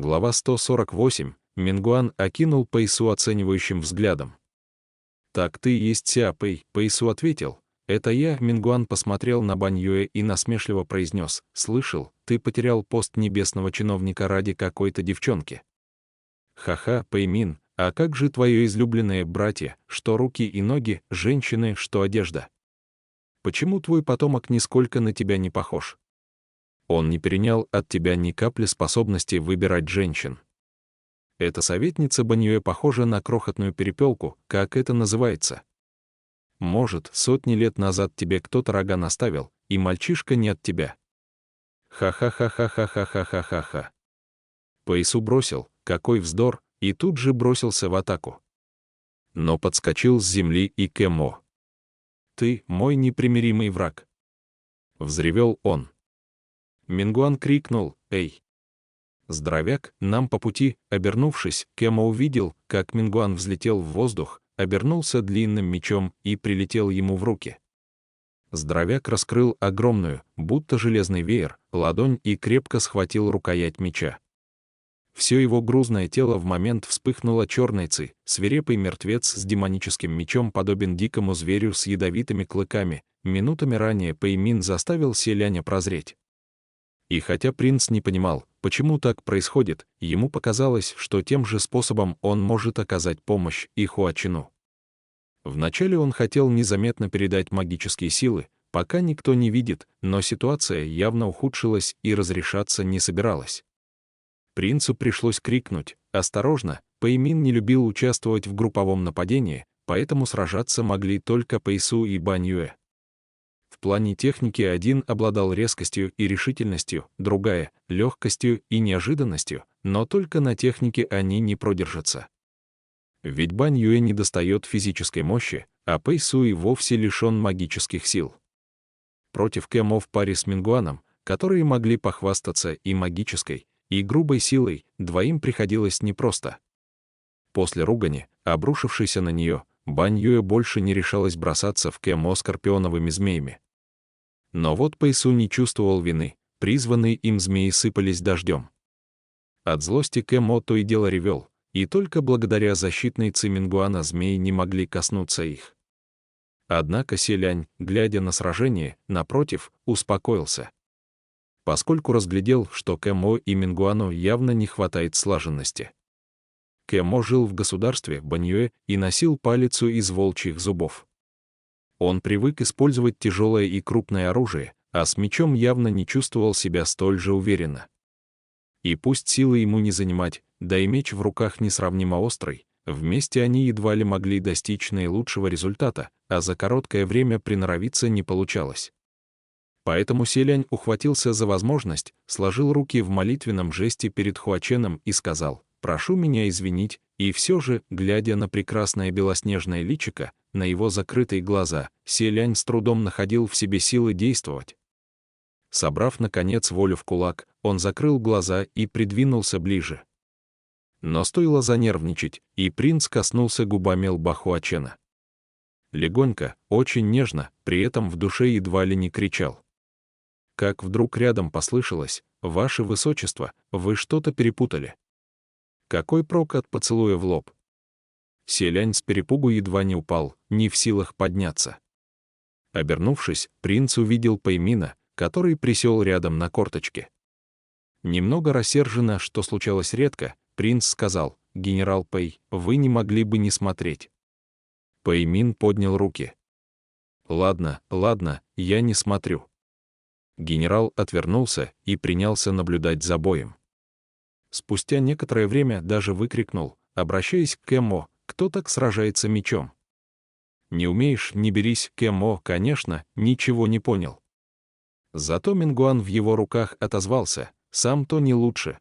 Глава 148. Мингуан окинул Пэйсу оценивающим взглядом. «Так ты есть Ся Пэй», — Пэйсу ответил. «Это я». Мингуан посмотрел на Бань Юэ и насмешливо произнес: «Слышал, ты потерял пост небесного чиновника ради какой-то девчонки». «Ха-ха, Пэймин, а как же твое излюбленное братья, что руки и ноги, женщины, что одежда? Почему твой потомок нисколько на тебя не похож? Он не перенял от тебя ни капли способности выбирать женщин. Эта советница Баньюэ похожа на крохотную перепелку, как это называется. Может, сотни лет назад тебе кто-то рога наставил, и мальчишка не от тебя. Ха-ха-ха-ха-ха-ха-ха-ха-ха. Пэйсу бросил, какой вздор, и тут же бросился в атаку. Но подскочил с земли и Кэмо. «Ты мой непримиримый враг!» Взревел он. Мингуан крикнул: «Эй! Здоровяк, нам по пути!» Обернувшись, Кэмо увидел, как Мингуан взлетел в воздух, обернулся длинным мечом и прилетел ему в руки. Здоровяк раскрыл огромную, будто железный веер, ладонь и крепко схватил рукоять меча. Все его грузное тело в момент вспыхнуло черной ци. Свирепый мертвец с демоническим мечом подобен дикому зверю с ядовитыми клыками. Минутами ранее Пэймин заставил селяня прозреть. И хотя принц не понимал, почему так происходит, ему показалось, что тем же способом он может оказать помощь и Хуачину. Вначале он хотел незаметно передать магические силы, пока никто не видит, но ситуация явно ухудшилась и разрешаться не собиралась. Принцу пришлось крикнуть: «Осторожно!» Пэймин не любил участвовать в групповом нападении, поэтому сражаться могли только Пэйсу и Бань Юэ. В плане техники один обладал резкостью и решительностью, другая — легкостью и неожиданностью, но только на технике они не продержатся. Ведь Бань Юэ недостает физической мощи, а Пэйсу и вовсе лишен магических сил. Против Кэмо в паре с Мингуаном, которые могли похвастаться и магической, и грубой силой, двоим приходилось непросто. После ругани, обрушившейся на нее, Бань Юэ больше не решалась бросаться в Кэмо скорпионовыми змеями. Но вот Пэйсу не чувствовал вины, призванные им змеи сыпались дождем. От злости Кэмо то и дело ревел, и только благодаря защитной ци Мингуана змеи не могли коснуться их. Однако селянь, глядя на сражение, напротив, успокоился. Поскольку разглядел, что Кэмо и Мингуану явно не хватает слаженности. Кэмо жил в государстве Бань Юэ и носил палицу из волчьих зубов. Он привык использовать тяжелое и крупное оружие, а с мечом явно не чувствовал себя столь же уверенно. И пусть силы ему не занимать, да и меч в руках несравнимо острый, вместе они едва ли могли достичь наилучшего результата, а за короткое время приноровиться не получалось. Поэтому селянь ухватился за возможность, сложил руки в молитвенном жесте перед Хуаченом и сказал: «Прошу меня извинить», и все же, глядя на прекрасное белоснежное личико, на его закрытые глаза, селянь с трудом находил в себе силы действовать. Собрав, наконец, волю в кулак, он закрыл глаза и придвинулся ближе. Но стоило занервничать, и принц коснулся губами лба Хуачена. Легонько, очень нежно, при этом в душе едва ли не кричал. Как вдруг рядом послышалось: «Ваше Высочество, вы что-то перепутали». Какой прок от поцелуя в лоб? Селянь с перепугу едва не упал, не в силах подняться. Обернувшись, принц увидел Пэймина, который присел рядом на корточке. Немного рассерженно, что случалось редко, принц сказал: «Генерал Пэй, вы не могли бы не смотреть». Пэймин поднял руки. «Ладно, ладно, я не смотрю». Генерал отвернулся и принялся наблюдать за боем. Спустя некоторое время даже выкрикнул, обращаясь к Кэмо: «Кто так сражается мечом?» «Не умеешь, не берись». Кэмо, конечно, ничего не понял. Зато Мингуан в его руках отозвался: «Сам то не лучше.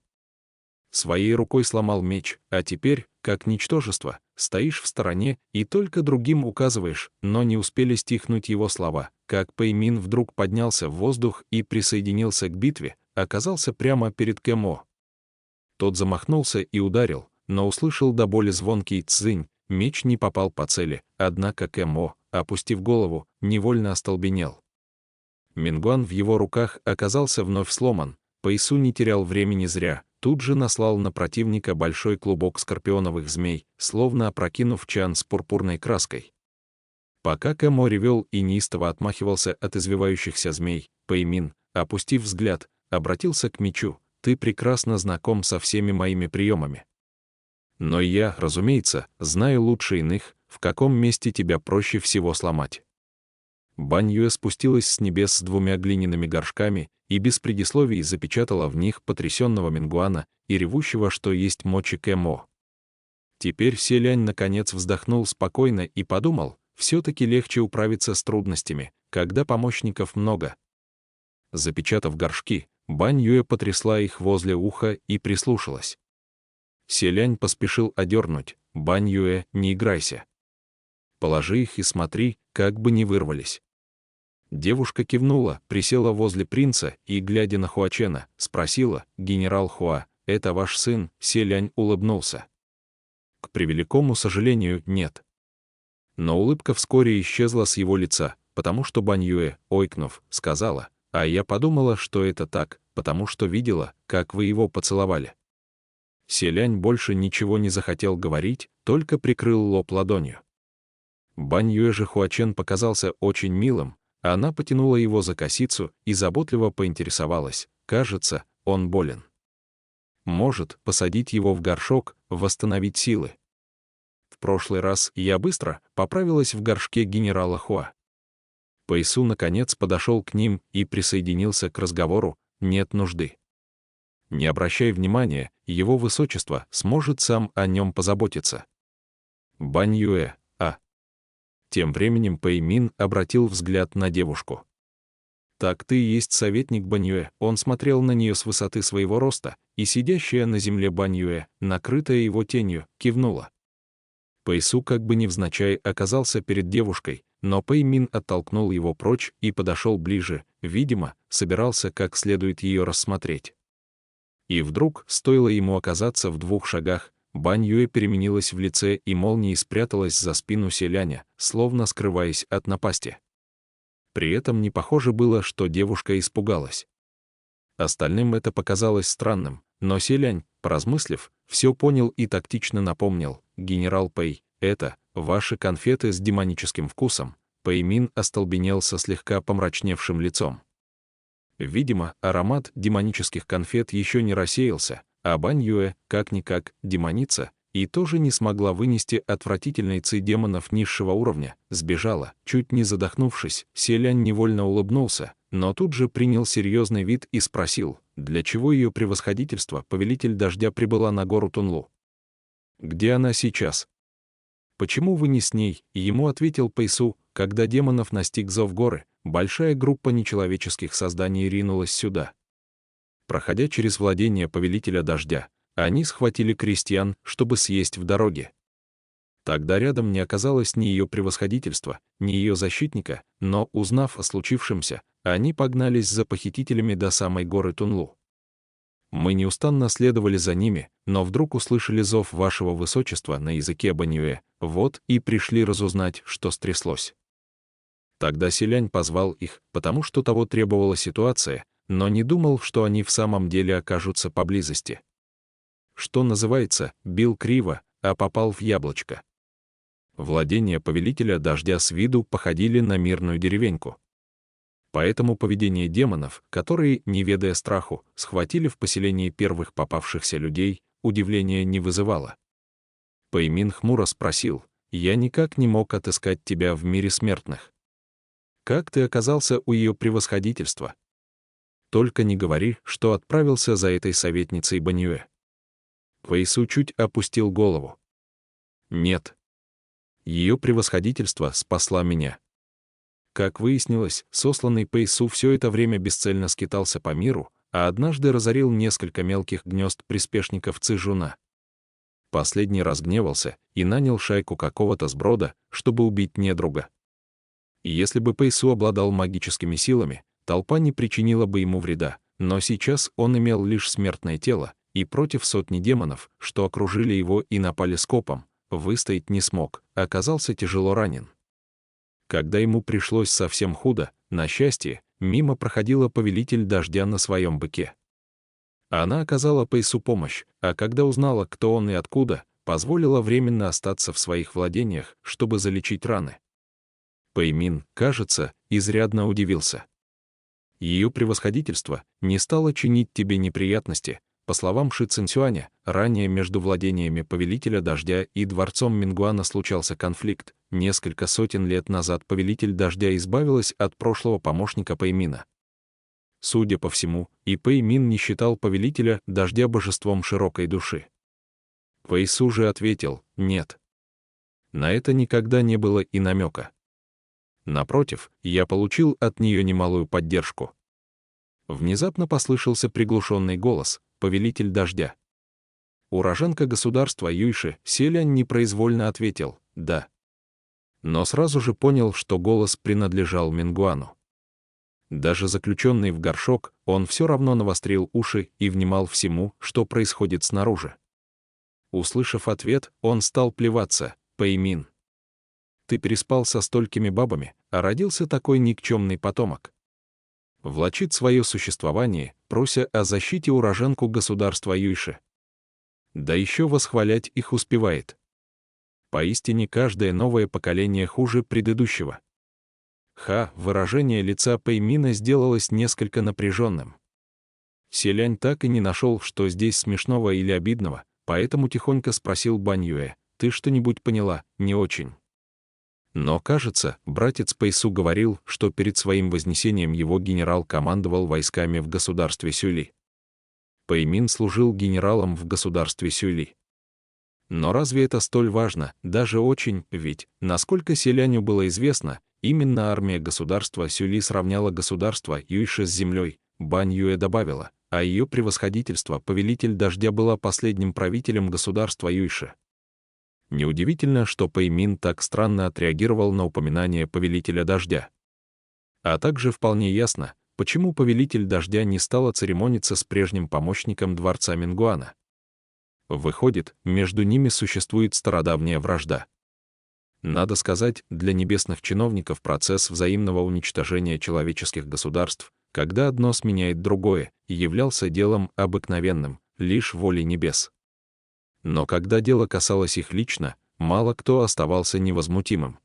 Своей рукой сломал меч, а теперь, как ничтожество, стоишь в стороне и только другим указываешь». Но не успели стихнуть его слова, как Пэймин вдруг поднялся в воздух и присоединился к битве, оказался прямо перед Кэмо. Тот замахнулся и ударил, но услышал до боли звонкий цзынь, меч не попал по цели, однако Кэмо, опустив голову, невольно остолбенел. Мингуан в его руках оказался вновь сломан. Пэйсу не терял времени зря, тут же наслал на противника большой клубок скорпионовых змей, словно опрокинув чан с пурпурной краской. Пока Кэмо ревел и неистово отмахивался от извивающихся змей, Пэймин, опустив взгляд, обратился к мечу: «Ты прекрасно знаком со всеми моими приемами. Но я, разумеется, знаю лучше иных, в каком месте тебя проще всего сломать». Бань Юэ спустилась с небес с 2 глиняными горшками и без предисловий запечатала в них потрясенного Мингуана и ревущего, что есть мочи Кэмо. Теперь Селянь наконец вздохнул спокойно и подумал, все-таки легче управиться с трудностями, когда помощников много. Запечатав горшки, Бань Юэ потрясла их возле уха и прислушалась. Селянь поспешил одернуть: «Бань Юэ, не играйся. Положи их и смотри, как бы не вырвались». Девушка кивнула, присела возле принца и, глядя на Хуачена, спросила: «Генерал Хуа, это ваш сын?» Селянь улыбнулся. К превеликому сожалению, нет. Но улыбка вскоре исчезла с его лица, потому что Бань Юэ, ойкнув, сказала: «А я подумала, что это так, потому что видела, как вы его поцеловали». Селянь больше ничего не захотел говорить, только прикрыл лоб ладонью. Бань Юэ же Хуачен показался очень милым, а она потянула его за косицу и заботливо поинтересовалась: «Кажется, он болен. Может, посадить его в горшок, восстановить силы?» В прошлый раз я быстро поправилась в горшке генерала Хуа. Пэйсу наконец подошел к ним и присоединился к разговору: «Нет нужды. Не обращай внимания, его высочество сможет сам о нем позаботиться». Бань Юэ, а. Тем временем Пэймин обратил взгляд на девушку. «Так ты и есть советник Бань Юэ». Он смотрел на нее с высоты своего роста, и сидящая на земле Бань Юэ, накрытая его тенью, кивнула. Пэйсу как бы невзначай оказался перед девушкой, но Пэймин оттолкнул его прочь и подошел ближе, видимо, собирался как следует ее рассмотреть. И вдруг, стоило ему оказаться в 2 шагах, Бань Юэ переменилась в лице и молнией спряталась за спину Селяня, словно скрываясь от напасти. При этом не похоже было, что девушка испугалась. Остальным это показалось странным, но Селянь, поразмыслив, все понял и тактично напомнил: «Генерал Пэй, это ваши конфеты с демоническим вкусом». Пэймин остолбенел со слегка помрачневшим лицом. Видимо, аромат демонических конфет еще не рассеялся, а Бань Юэ, как-никак, демоница, и тоже не смогла вынести отвратительной ци демонов низшего уровня, сбежала, чуть не задохнувшись. Селянь невольно улыбнулся, но тут же принял серьезный вид и спросил, для чего ее превосходительство, повелитель дождя, прибыла на гору Тунлу. «Где она сейчас?» «Почему вы не с ней?» Ему ответил Пэйсу: «Когда демонов настиг зов горы, большая группа нечеловеческих созданий ринулась сюда. Проходя через владение повелителя дождя, они схватили крестьян, чтобы съесть в дороге. Тогда рядом не оказалось ни ее превосходительства, ни ее защитника, но, узнав о случившемся, они погнались за похитителями до самой горы Тунлу. Мы неустанно следовали за ними, но вдруг услышали зов вашего высочества на языке Бань Юэ, вот и пришли разузнать, что стряслось». Тогда Селянь позвал их, потому что того требовала ситуация, но не думал, что они в самом деле окажутся поблизости. Что называется, бил криво, а попал в яблочко. Владения повелителя дождя с виду походили на мирную деревеньку. Поэтому поведение демонов, которые, не ведая страху, схватили в поселении первых попавшихся людей, удивления не вызывало. Пэймин хмуро спросил: «Я никак не мог отыскать тебя в мире смертных. Как ты оказался у ее превосходительства? Только не говори, что отправился за этой советницей Бань Юэ». Пэйсу чуть опустил голову. «Нет. Ее превосходительство спасла меня». Как выяснилось, сосланный Пэйсу все это время бесцельно скитался по миру, а однажды разорил несколько мелких гнезд приспешников Цзэжуна. Последний разгневался и нанял шайку какого-то сброда, чтобы убить недруга. И если бы Пэйсу обладал магическими силами, толпа не причинила бы ему вреда, но сейчас он имел лишь смертное тело, и против сотни демонов, что окружили его и напали скопом, выстоять не смог, оказался тяжело ранен. Когда ему пришлось совсем худо, на счастье, мимо проходила повелитель дождя на своем быке. Она оказала Пэйсу помощь, а когда узнала, кто он и откуда, позволила временно остаться в своих владениях, чтобы залечить раны. Пэймин, кажется, изрядно удивился. Ее превосходительство не стало чинить тебе неприятности. По словам Ши Цинцюаня, ранее между владениями Повелителя Дождя и дворцом Мингуана случался конфликт. Несколько сотен лет назад Повелитель Дождя избавилась от прошлого помощника Пэймина. Судя по всему, и Пэймин не считал Повелителя Дождя божеством широкой души. Пэйсу же ответил: «Нет». На это никогда не было и намека. Напротив, я получил от нее немалую поддержку. Внезапно послышался приглушенный голос: «Повелитель Дождя». Уроженка государства Юйши Селянь непроизвольно ответил: «Да». Но сразу же понял, что голос принадлежал Мингуану. Даже заключенный в горшок, он все равно навострил уши и внимал всему, что происходит снаружи. Услышав ответ, он стал плеваться: «Пэймин, ты переспал со столькими бабами, а родился такой никчемный потомок». Влачит свое существование, прося о защите уроженку государства Юйши. Да еще восхвалять их успевает. Поистине каждое новое поколение хуже предыдущего. Выражение лица Пэймина сделалось несколько напряженным. Селянь так и не нашел, что здесь смешного или обидного, поэтому тихонько спросил Баньюэ: «Ты что-нибудь поняла?» «Не очень». Но, кажется, братец Пэйсу говорил, что перед своим вознесением его генерал командовал войсками в государстве Сюли. Пэймин служил генералом в государстве Сюли. Но разве это столь важно? Даже очень, ведь, насколько селяню было известно, именно армия государства Сюли сравняла государство Юйши с землей. Баньюэ добавила, а ее превосходительство Повелитель Дождя была последним правителем государства Юйши. Неудивительно, что Пэймин так странно отреагировал на упоминание Повелителя Дождя. А также вполне ясно, почему Повелитель Дождя не стала церемониться с прежним помощником дворца Мингуана. Выходит, между ними существует стародавняя вражда. Надо сказать, для небесных чиновников процесс взаимного уничтожения человеческих государств, когда одно сменяет другое, являлся делом обыкновенным, лишь волей небес. Но когда дело касалось их лично, мало кто оставался невозмутимым.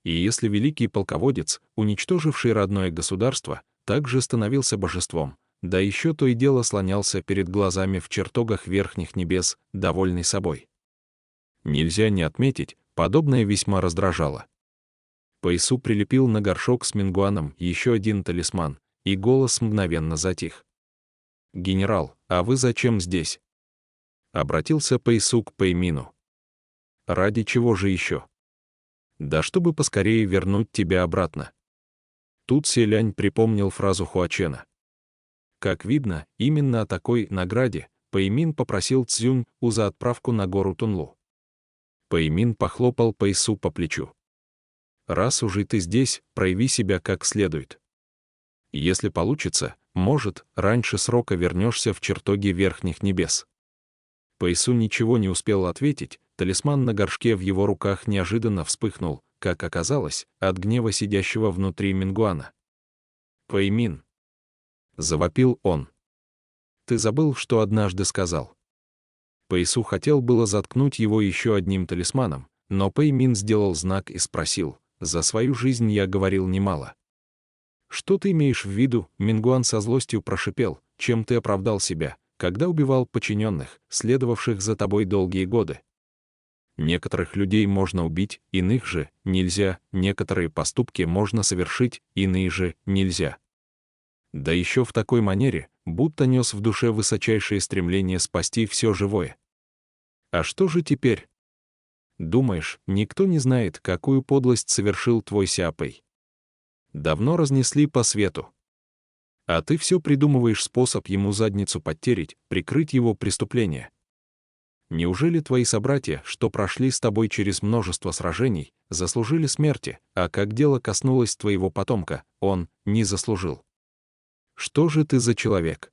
И если великий полководец, уничтоживший родное государство, также становился божеством, да еще то и дело слонялся перед глазами в чертогах верхних небес, довольный собой. Нельзя не отметить, подобное весьма раздражало. Пэйсу прилепил на горшок с Мингуаном еще один талисман, и голос мгновенно затих. «Генерал, а вы зачем здесь?» Обратился Пэйсу к Пэймину. «Ради чего же еще?» «Да чтобы поскорее вернуть тебя обратно». Тут Селянь припомнил фразу Хуачена. Как видно, именно о такой награде Пэймин попросил Цзюнь-У за отправку на гору Тунлу. Пэймин похлопал Пэйсу по плечу. «Раз уже ты здесь, прояви себя как следует. Если получится, может, раньше срока вернешься в чертоги верхних небес». Пэйсу ничего не успел ответить, талисман на горшке в его руках неожиданно вспыхнул, как оказалось, от гнева сидящего внутри Мингуана. «Пэймин!» — завопил он. «Ты забыл, что однажды сказал?» Пэйсу хотел было заткнуть его еще одним талисманом, но Пэймин сделал знак и спросил: «За свою жизнь я говорил немало». «Что ты имеешь в виду?» — Мингуан со злостью прошипел. «Чем ты оправдал себя, когда убивал подчиненных, следовавших за тобой долгие годы? Некоторых людей можно убить, иных же нельзя, некоторые поступки можно совершить, иные же нельзя. Да еще в такой манере, будто нес в душе высочайшее стремление спасти все живое. А что же теперь? Думаешь, никто не знает, какую подлость совершил твой Сяопэй? Давно разнесли по свету. А ты все придумываешь способ ему задницу подтереть, прикрыть его преступление. Неужели твои собратья, что прошли с тобой через множество сражений, заслужили смерти, а как дело коснулось твоего потомка, он не заслужил? Что же ты за человек?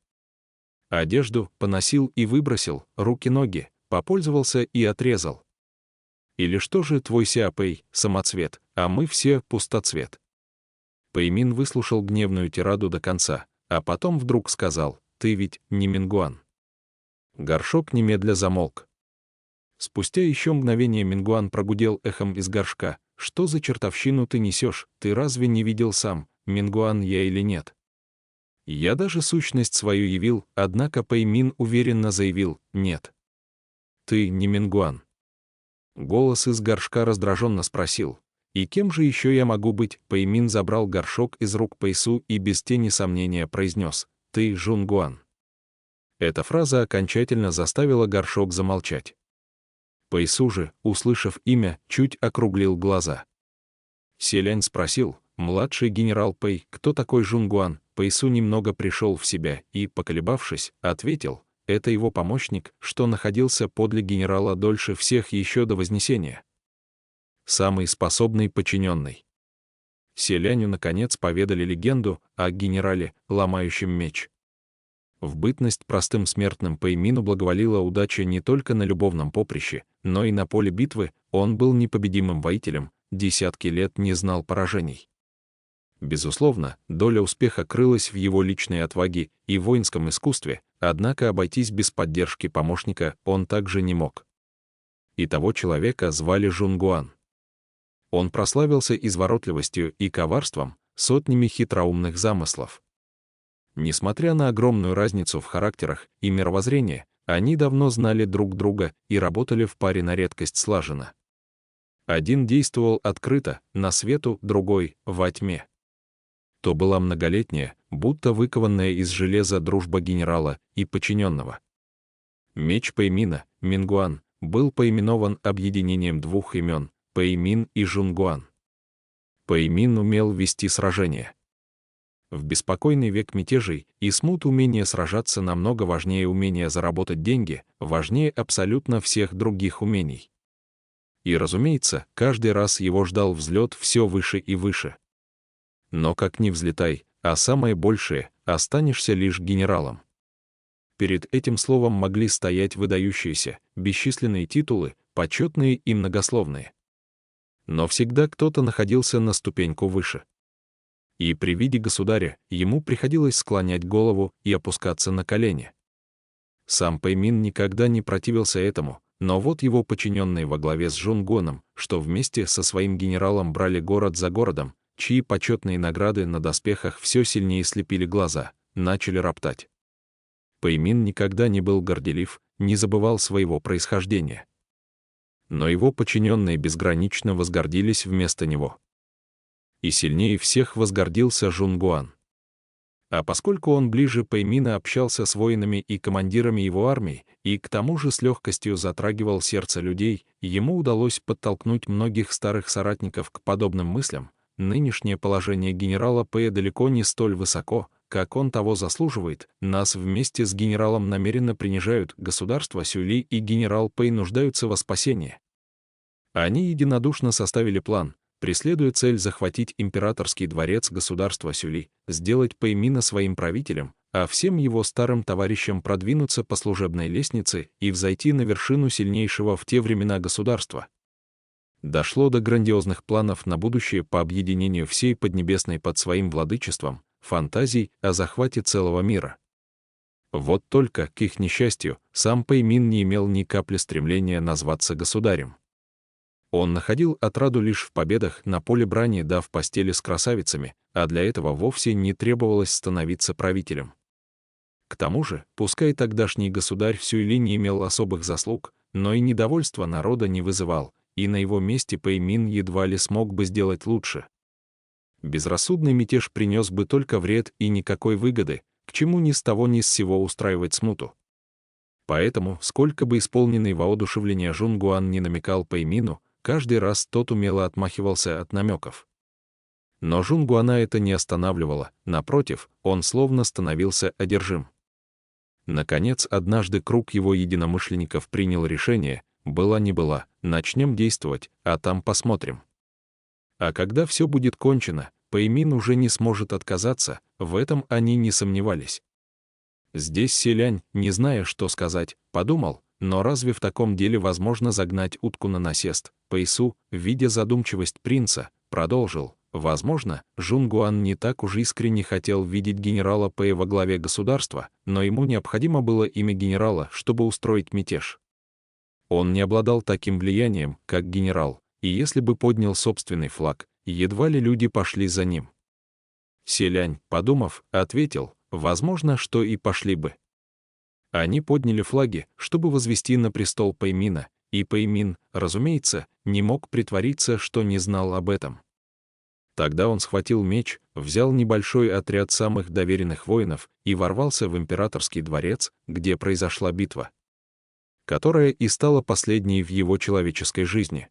Одежду поносил и выбросил, руки-ноги, попользовался и отрезал. Или что же твой Сяопэй — самоцвет, а мы все пустоцвет?» Пэймин выслушал гневную тираду до конца, а потом вдруг сказал: ты ведь не Мингуан». Горшок немедля замолк. Спустя еще мгновение Мингуан прогудел эхом из горшка: «Что за чертовщину ты несешь? Ты разве не видел сам, Мингуан я или нет?» «Я даже сущность свою явил», однако Пэймин уверенно заявил: «Нет. Ты не Мингуан». Голос из горшка раздраженно спросил: «И кем же еще я могу быть?» Пэймин забрал горшок из рук Пэйсу и без тени сомнения произнес: «Ты Жунгуан». Эта фраза окончательно заставила горшок замолчать. Пэйсу же, услышав имя, чуть округлил глаза. Селянь спросил: «Младший генерал Пэй, кто такой Жунгуан?» Пэйсу немного пришел в себя и, поколебавшись, ответил: «Это его помощник, что находился подле генерала дольше всех еще до Вознесения. Самый способный подчиненный». Селяню, наконец, поведали легенду о генерале, ломающем меч. В бытность простым смертным Пэймину благоволила удача не только на любовном поприще, но и на поле битвы. Он был непобедимым воителем, десятки лет не знал поражений. Безусловно, доля успеха крылась в его личной отваге и воинском искусстве, однако обойтись без поддержки помощника он также не мог. И того человека звали Жунгуан. Он прославился изворотливостью и коварством, сотнями хитроумных замыслов. Несмотря на огромную разницу в характерах и мировоззрении, они давно знали друг друга и работали в паре на редкость слаженно. Один действовал открыто, на свету, другой — во тьме. То была многолетняя, будто выкованная из железа дружба генерала и подчиненного. Меч Пэймина, Мингуан, был поименован объединением двух имен — Пэймин и Жунгуан. Пэймин умел вести сражения. В беспокойный век мятежей и смут умение сражаться намного важнее умения заработать деньги, важнее абсолютно всех других умений. И, разумеется, каждый раз его ждал взлет все выше и выше. Но как ни взлетай, а самое большее — останешься лишь генералом. Перед этим словом могли стоять выдающиеся, бесчисленные титулы, почетные и многословные. Но всегда кто-то находился на ступеньку выше. И при виде государя ему приходилось склонять голову и опускаться на колени. Сам Пэймин никогда не противился этому, но вот его подчиненные во главе с Жунгуаном, что вместе со своим генералом брали город за городом, чьи почетные награды на доспехах все сильнее слепили глаза, начали роптать. Пэймин никогда не был горделив, не забывал своего происхождения. Но его подчиненные безгранично возгордились вместо него. И сильнее всех возгордился Жунгуан. А поскольку он ближе Пэймина общался с воинами и командирами его армии, и к тому же с легкостью затрагивал сердце людей, ему удалось подтолкнуть многих старых соратников к подобным мыслям. Нынешнее положение генерала Пэя далеко не столь высоко, как он того заслуживает. Нас вместе с генералом намеренно принижают, государство Сюли и генерал Пэй нуждаются во спасении. Они единодушно составили план, преследуя цель захватить императорский дворец государства Сюли, сделать Пэймина своим правителем, а всем его старым товарищам продвинуться по служебной лестнице и взойти на вершину сильнейшего в те времена государства. Дошло до грандиозных планов на будущее по объединению всей Поднебесной под своим владычеством, фантазий о захвате целого мира. Вот только, к их несчастью, сам Пэймин не имел ни капли стремления назваться государем. Он находил отраду лишь в победах на поле брани да в постели с красавицами, а для этого вовсе не требовалось становиться правителем. К тому же, пускай тогдашний государь Сюйли не имел особых заслуг, но и недовольства народа не вызывал, и на его месте Пэймин едва ли смог бы сделать лучше. Безрассудный мятеж принес бы только вред и никакой выгоды, к чему ни с того ни с сего устраивать смуту. Поэтому, сколько бы исполненный воодушевления Жунгуан не намекал Пэймину, каждый раз тот умело отмахивался от намеков. Но Жунгуана это не останавливало, напротив, он словно становился одержим. Наконец, однажды круг его единомышленников принял решение: была не была, начнем действовать, а там посмотрим. А когда все будет кончено, Пэймин уже не сможет отказаться, в этом они не сомневались. Здесь Селянь, не зная, что сказать, подумал: но разве в таком деле возможно загнать утку на насест? Пэйсу, видя задумчивость принца, продолжил: Возможно, Жунгуан не так уж искренне хотел видеть генерала Пэя во главе государства, но ему необходимо было имя генерала, чтобы устроить мятеж. Он не обладал таким влиянием, как генерал, и если бы поднял собственный флаг, едва ли люди пошли за ним. Селянь, подумав, ответил, возможно, что и пошли бы. Они подняли флаги, чтобы возвести на престол Пэймина, и Пэймин, разумеется, не мог притвориться, что не знал об этом. Тогда он схватил меч, взял небольшой отряд самых доверенных воинов и ворвался в императорский дворец, где произошла битва, которая и стала последней в его человеческой жизни.